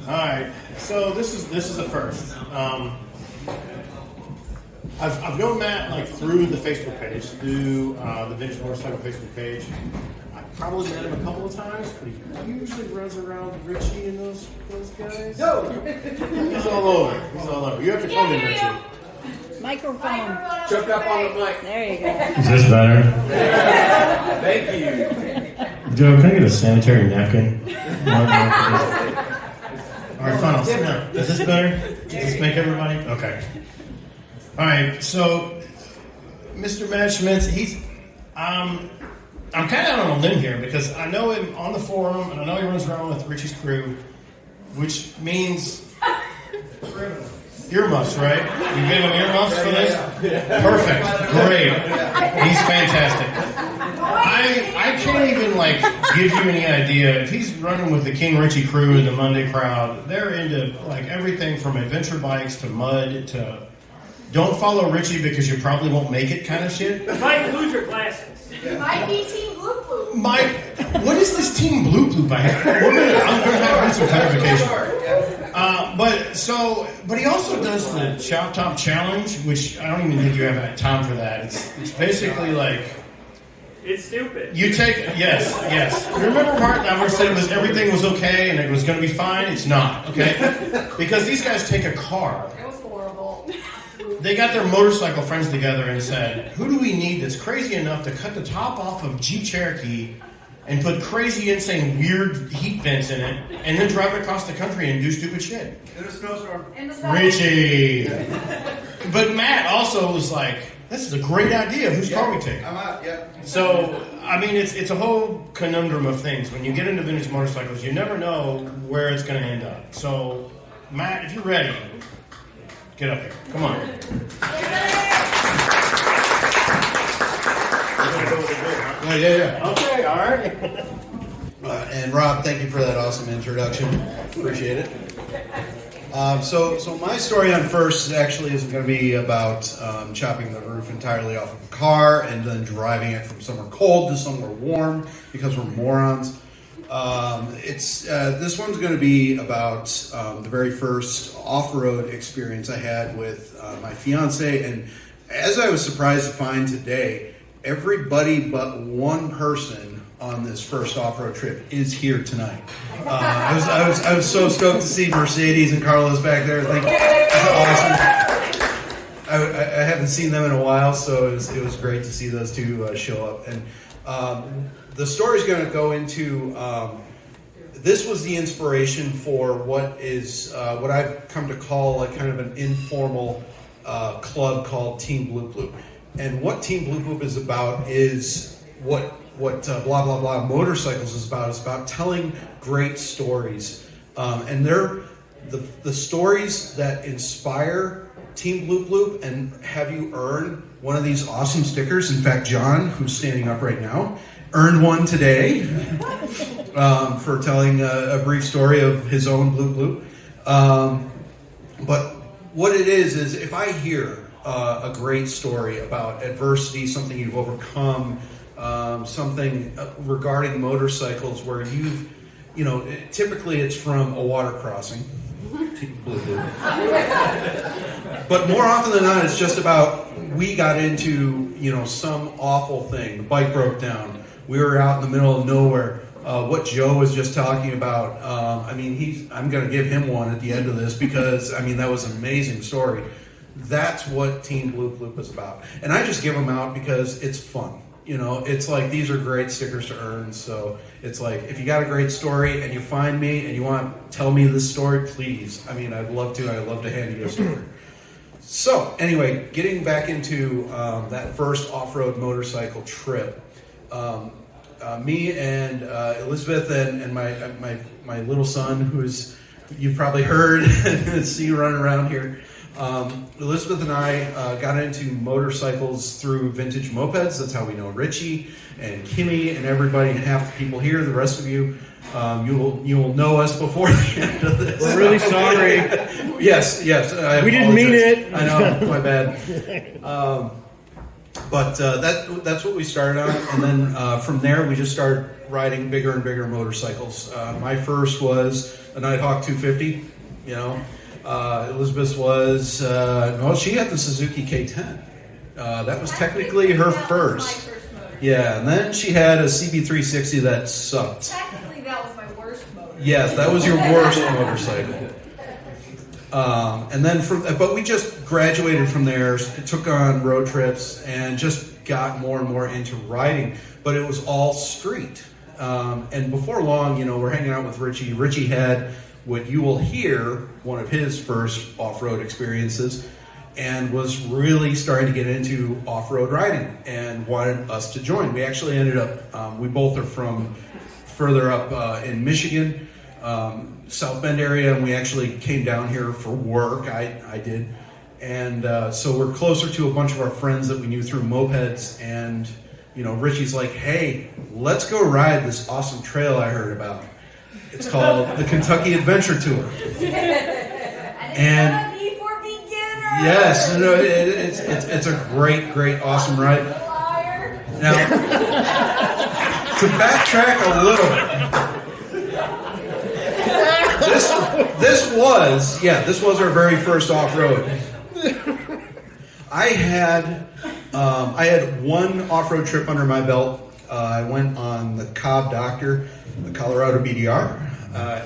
All right, so this is a first. I've known Matt like through the Facebook page, through the Vintage Motorcycle Facebook page. I probably met him a couple of times, but he usually runs around Richie and those guys. No, he's all over. He's all over. You have to come in, Richie. Microphone. Choke up on the mic. There you go. Is this better? Thank you. Joe, can I get a sanitary napkin? All right, fine. I'll sit down. Is this better? Does this make everybody? Okay. All right. So, Mr. Matt Schmitz, I'm kind of out on a limb here because I know him on the forum and I know he runs around with Richie's crew, which means earmuffs, right? You gave him earmuffs for this? Perfect. Great. He's fantastic. I can't even give you any idea if he's running with the King Richie crew and the Monday crowd. They're into everything from adventure bikes to mud to don't follow Richie because you probably won't make it kind of shit. Might lose your glasses. Might be Team Blue Blue. What is this Team Blue Blue bike? I'm gonna have to get some clarification. But he also does the Chop Top Challenge, which I don't even think you have time for that. It's basically It's stupid. you take yes. You remember Martin Albert said everything was okay and it was going to be fine? It's not, okay? Because these guys take a car. It was horrible. They got their motorcycle friends together and said, who do we need that's crazy enough to cut the top off of Jeep Cherokee and put crazy, insane, weird heat vents in it and then drive it across the country and do stupid shit? In a snowstorm. Richie. But Matt also was like, this is a great idea. Whose car we take? I'm out, yeah. So, I mean, it's a whole conundrum of things. When you get into vintage motorcycles, you never know where it's going to end up. So, Matt, if you're ready, get up here. Come on. Yeah. Okay, all right. And Rob, thank you for that awesome introduction. Appreciate it. So my story on first actually isn't going to be about chopping the roof entirely off of a car and then driving it from somewhere cold to somewhere warm because we're morons. This one's going to be about the very first off-road experience I had with my fiance, and as I was surprised to find today, everybody but one person on this first off-road trip is here tonight. I was so stoked to see Mercedes and Carlos back there. That's awesome. I haven't seen them in a while, so it was great to see those two show up. And the story's going to go into. This was the inspiration for what I've come to call kind of an informal club called Team Bloop Bloop. And what Team Bloop Bloop is about is what blah blah blah motorcycles is about. It's about telling great stories, and they're the stories that inspire Team Bloop Bloop and have you earn one of these awesome stickers. In fact, John, who's standing up right now, earned one today for telling a brief story of his own Bloop Bloop. But what it is if I hear a great story about adversity, something you've overcome, something regarding motorcycles where typically it's from a water crossing. But more often than not, it's just about we got into, some awful thing. The bike broke down. We were out in the middle of nowhere. What Joe was just talking about, I'm going to give him one at the end of this because, that was an amazing story. That's what Team Bloop Bloop is about. And I just give them out because it's fun. It's like these are great stickers to earn. So it's like if you got a great story and you find me and you want to tell me this story, please. I'd love to. I'd love to hand you a story. So anyway, getting back into that first off-road motorcycle trip, me and Elizabeth and my little son, who's you've probably heard and see running around here. Elizabeth and I got into motorcycles through vintage mopeds. That's how we know Richie and Kimmy and everybody and half the people here. The rest of you, you will know us before the end of this. We're really sorry. Yes. We didn't mean it. I know, my bad. But that's what we started on, and then from there we just started riding bigger and bigger motorcycles. My first was a Nighthawk 250. You know, Elizabeth's was she had the Suzuki K10. That was technically her first. Yeah, and then she had a CB360 that sucked. Technically, that was my worst motor. Yes, that was your worst motorcycle. And then but we just graduated from there, took on road trips, and just got more and more into riding. But it was all street. And before long, you know, we're hanging out with Richie. Richie had what you will hear, one of his first off-road experiences, and was really starting to get into off-road riding and wanted us to join. We actually ended up, we both are from further up in Michigan, South Bend area, and we actually came down here for work. I did. And so we're closer to a bunch of our friends that we knew through mopeds. And, you know, Richie's like, hey, let's go ride this awesome trail I heard about. It's called the Kentucky Adventure Tour. And it's gonna be for beginners. Yes, no, it's a great, awesome ride. Now, to backtrack a little bit, this was our very first off-road. I had one off-road trip under my belt. I went on the Cobb Doctor, the Colorado BDR,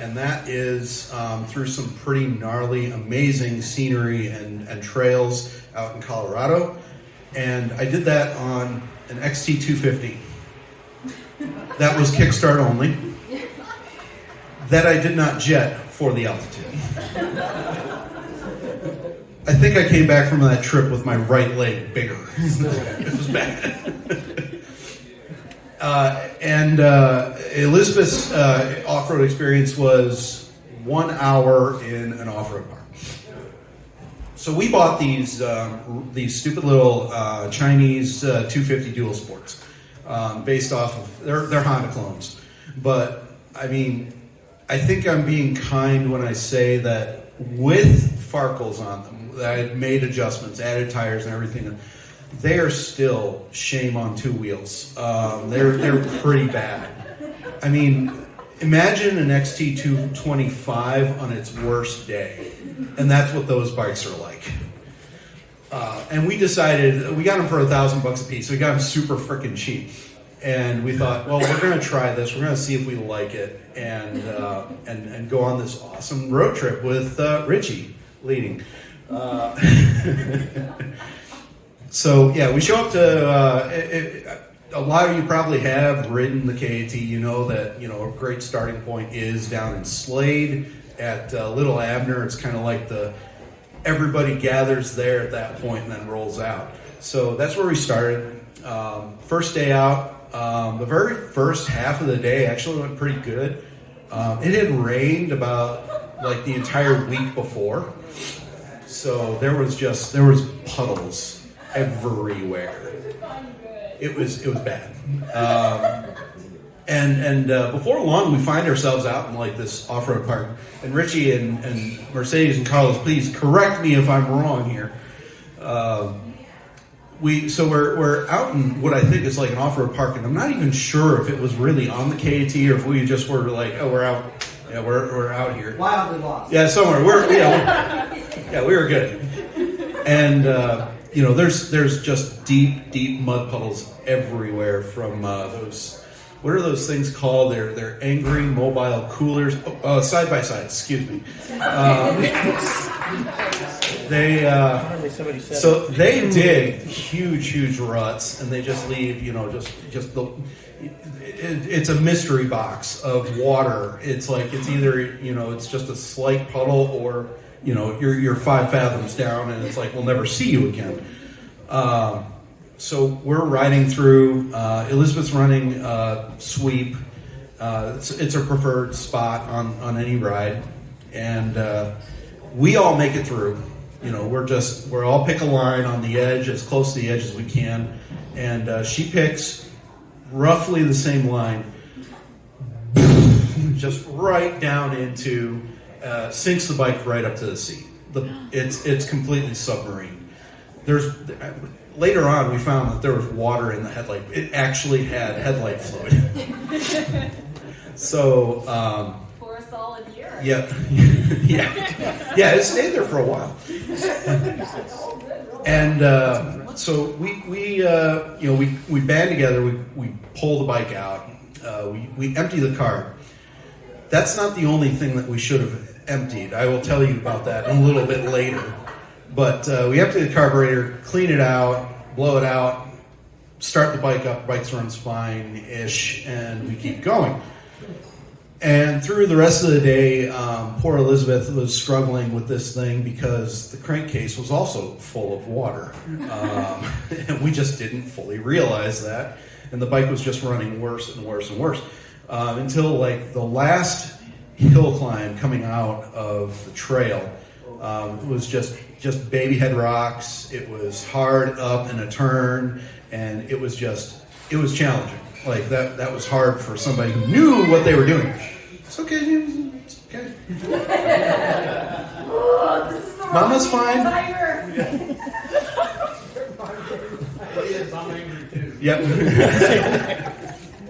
and that is through some pretty gnarly, amazing scenery and trails out in Colorado. And I did that on an XT250. That was kickstart only. That I did not jet for the altitude. I think I came back from that trip with my right leg bigger. It was bad. And Elizabeth's off-road experience was 1 hour in an off-road park. So we bought these stupid little Chinese 250 dual sports based off of they're Honda clones. But I mean, I think I'm being kind when I say that with Farkles on them, that I had made adjustments, added tires and everything. They are still shame on two wheels. They're pretty bad. I mean, imagine an XT225 on its worst day, and that's what those bikes are like. And we decided we got them for $1,000 a piece. So we got them super freaking cheap, and we thought, well, we're going to try this. We're going to see if we like it, and go on this awesome road trip with Richie leading. So yeah, we show up to. A lot of you probably have ridden the KAT. You know that a great starting point is down in Slade at Little Abner. It's kind of like everybody gathers there at that point and then rolls out. So that's where we started. First day out, the very first half of the day actually went pretty good. It had rained about like the entire week before, so there was puddles everywhere. It was bad. And before long, we find ourselves out in like this off-road park. And Richie and Mercedes and Carlos, please correct me if I'm wrong here. We're out in what I think is like an off-road park, and I'm not even sure if it was really on the KAT or if we just were like, oh, we're out. Yeah, we're out here. Wildly lost. Yeah, somewhere. We were good. And there's just deep mud puddles everywhere from those. What are those things called? They're angry mobile coolers. Side by side. Excuse me. So they dig huge ruts, and they just leave. It's a mystery box of water. It's like it's either it's just a slight puddle, or you're 5 fathoms down, and it's like we'll never see you again. So we're riding through. Elizabeth's running sweep. It's her preferred spot on any ride, and we all make it through. We're all pick a line on the edge, as close to the edge as we can, and she picks roughly the same line, just right down into, sinks the bike right up to the seat. It's completely submarine. later on, we found that there was water in the headlight. It actually had headlight fluid. So, For a solid year. yeah, yeah, it stayed there for a while. And so we band together. We pull the bike out. We empty the car. That's not the only thing that we should have emptied. I will tell you about that a little bit later. But we empty the carburetor, clean it out, blow it out, start the bike up. Bike runs fine-ish, and we keep going. And through the rest of the day, poor Elizabeth was struggling with this thing because the crankcase was also full of water. And we just didn't fully realize that. And the bike was just running worse and worse and worse. Until like the last hill climb coming out of the trail, it was just baby head rocks. It was hard up in a turn, and it was challenging. Like that was hard for somebody who knew what they were doing. It's okay. It's okay. Oh, this is the Mama's wrong fine. tiger. Yep.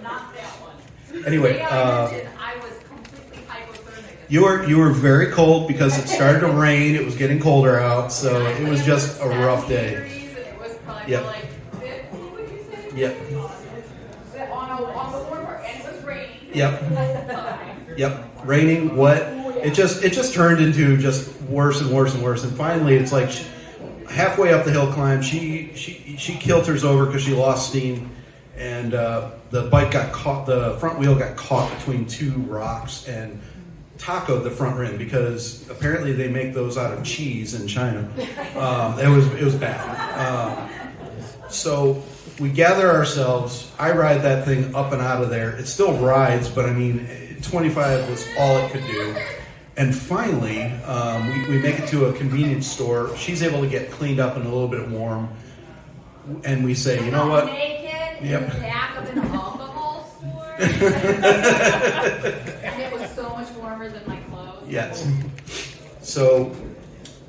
Not that one. Anyway, I mentioned I was completely hypothermic. you were very cold because it started to rain. It was getting colder out, so it was just a rough day. Degrees, and it was probably Yep. like 50, would you say? Yep. On the warm part, and it was raining. Yep. The whole time. Yep, raining, wet. It just turned into just worse and worse and worse. And finally, it's like halfway up the hill climb, she kilters over because she lost steam, and the bike got caught. The front wheel got caught between two rocks and tacoed the front rim because apparently they make those out of cheese in China. It was bad. So we gather ourselves. I ride that thing up and out of there. It still rides, but I mean, 25 was all it could do. And finally, we make it to a convenience store. She's able to get cleaned up and a little bit warm. And we say, you know what? Naked Yep. in the back of an alcohol store. And it was so much warmer than my clothes. Yes. So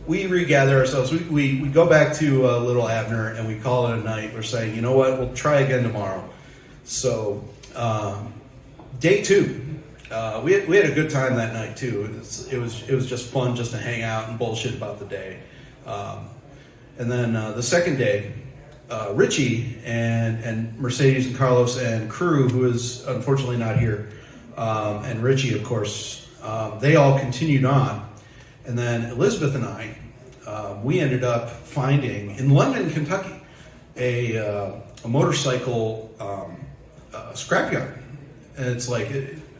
we regather ourselves. We go back to Little Abner and we call it a night. We're saying, you know what? We'll try again tomorrow. So day two. We had a good time that night too. It was just fun just to hang out and bullshit about the day. And then the second day, Richie and Mercedes and Carlos and crew, who is unfortunately not here, and Richie, of course, they all continued on. And then Elizabeth and I, we ended up finding in London, Kentucky, a motorcycle scrapyard, and it's like.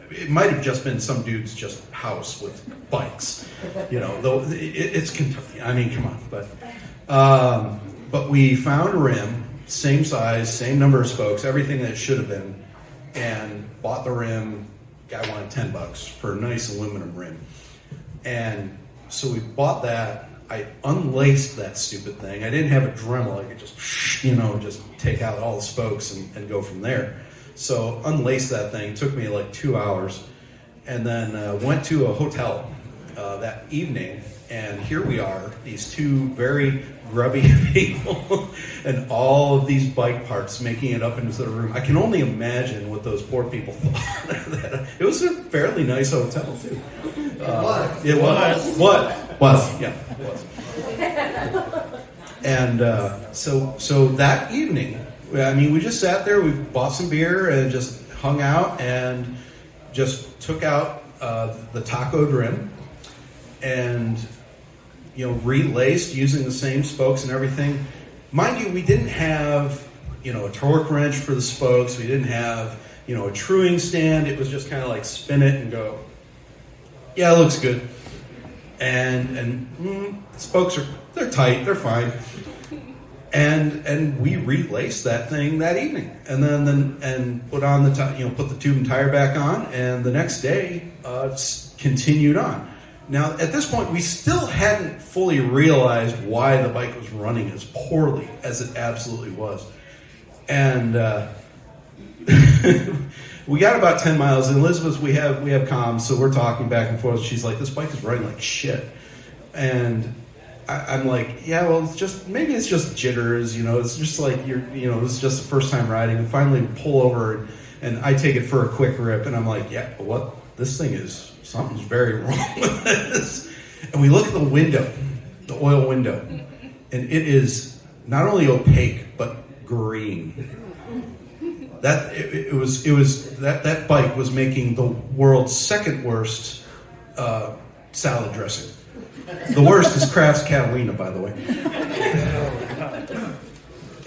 It might have just been some dude's just house with bikes, you know. Though it's Kentucky. I mean, come on. But we found a rim, same size, same number of spokes, everything that it should have been, and bought the rim. Guy wanted $10 for a nice aluminum rim, and so we bought that. I unlaced that stupid thing. I didn't have a Dremel. I could just take out all the spokes and go from there. So unlaced that thing. Took me like 2 hours, and then went to a hotel that evening. And here we are, these two very grubby people, and all of these bike parts making it up into the room. I can only imagine what those poor people thought. It was a fairly nice hotel too. It was. Yeah, it was. And so that evening. I mean, we just sat there, we bought some beer and just hung out and just took out the tacoed rim and, relaced using the same spokes and everything. Mind you, we didn't have, a torque wrench for the spokes. We didn't have, a truing stand. It was just kind of like spin it and go, yeah, it looks good. And spokes they're tight, they're fine. And we relaced that thing that evening, and then put on put the tube and tire back on, and the next day continued on. Now at this point, we still hadn't fully realized why the bike was running as poorly as it absolutely was, and we got about 10 miles. And Elizabeth, we have comms, so we're talking back and forth. She's like, "This bike is running like shit," and I'm like, yeah, well, maybe it's just jitters, it's just like it's just the first time riding. And finally pull over and I take it for a quick rip and I'm like, yeah, something's very wrong with this. And we look at the window, the oil window, and it is not only opaque, but green. That bike was making the world's second worst salad dressing. The worst is Kraft's Catalina, by the way.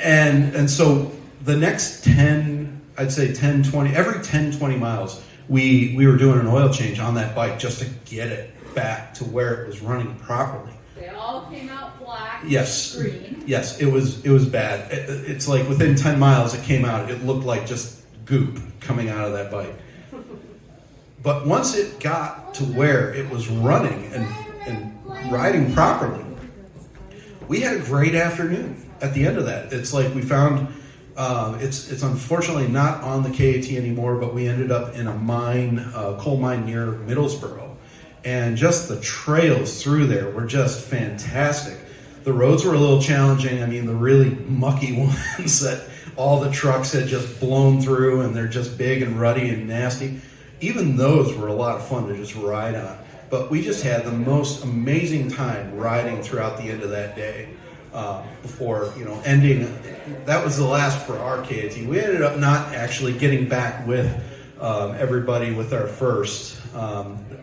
And so the next 10, 20, every 10, 20 miles, we were doing an oil change on that bike just to get it back to where it was running properly. They all came out black. Yes. Green. Yes, it was bad. It's like within 10 miles it came out, it looked like just goop coming out of that bike. But once it got to where it was running and riding properly, we had a great afternoon at the end of that. It's like we found, it's unfortunately not on the KAT anymore, but we ended up in a coal mine near Middlesbrough. And just the trails through there were just fantastic. The roads were a little challenging. I mean, the really mucky ones that all the trucks had just blown through and they're just big and ruddy and nasty. Even those were a lot of fun to just ride on. But we just had the most amazing time riding throughout the end of that day before, ending. That was the last for our KAT. We ended up not actually getting back with everybody with our first.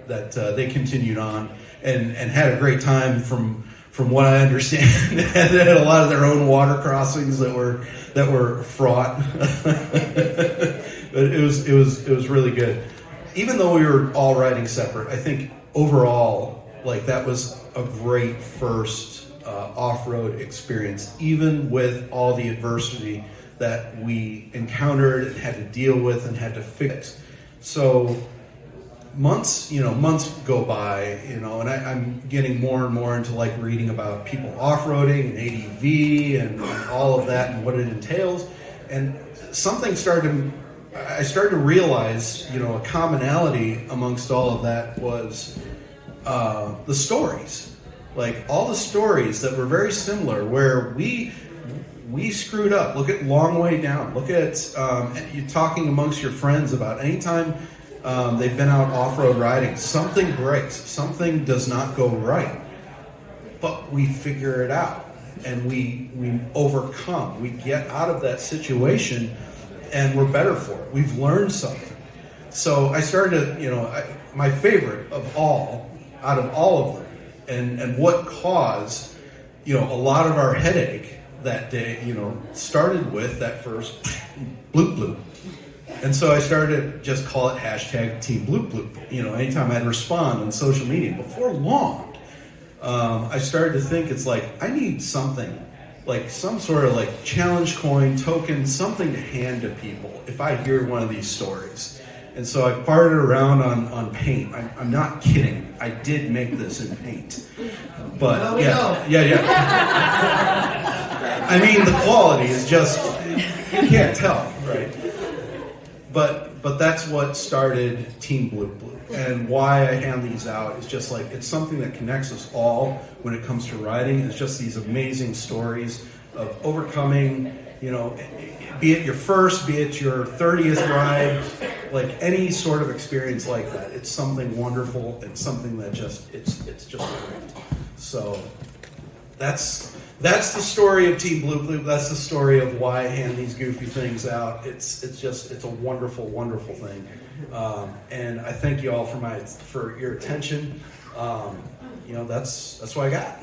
That they continued on and had a great time from what I understand. They had a lot of their own water crossings that were fraught. But it was really good. Even though we were all riding separate, I think overall, like, that was a great first off-road experience, even with all the adversity that we encountered and had to deal with and had to fix. So months go by, and I'm getting more and more into like reading about people off-roading and ADV and all of that and what it entails. And I started to realize, a commonality amongst all of that was the stories. Like all the stories that were very similar where we screwed up. Look at Long Way Down. Look at you talking amongst your friends about anytime they've been out off-road riding, something breaks, something does not go right, but we figure it out and we overcome, we get out of that situation and we're better for it. We've learned something. So I started to, my favorite out of all of them and what caused, a lot of our headache that day, started with that first bloop bloop. And so I started to just call it hashtag Team Bloop Bloop. Anytime I'd respond on social media. Before long, I started to think it's like, I need something, like some sort of like challenge coin, token, something to hand to people if I hear one of these stories. And so I farted around on paint. I'm not kidding. I did make this in paint. But yeah. I mean, the quality is just, you can't tell, right? But that's what started Team Bloop Bloop. And why I hand these out is just like, it's something that connects us all when it comes to riding. It's just these amazing stories of overcoming, be it your first, be it your 30th ride, like any sort of experience like that. It's something wonderful. It's something that it's just great. So that's the story of Team Bloop Bloop. That's the story of why I hand these goofy things out. It's a wonderful, wonderful thing. And I thank you all for your attention. That's what I got.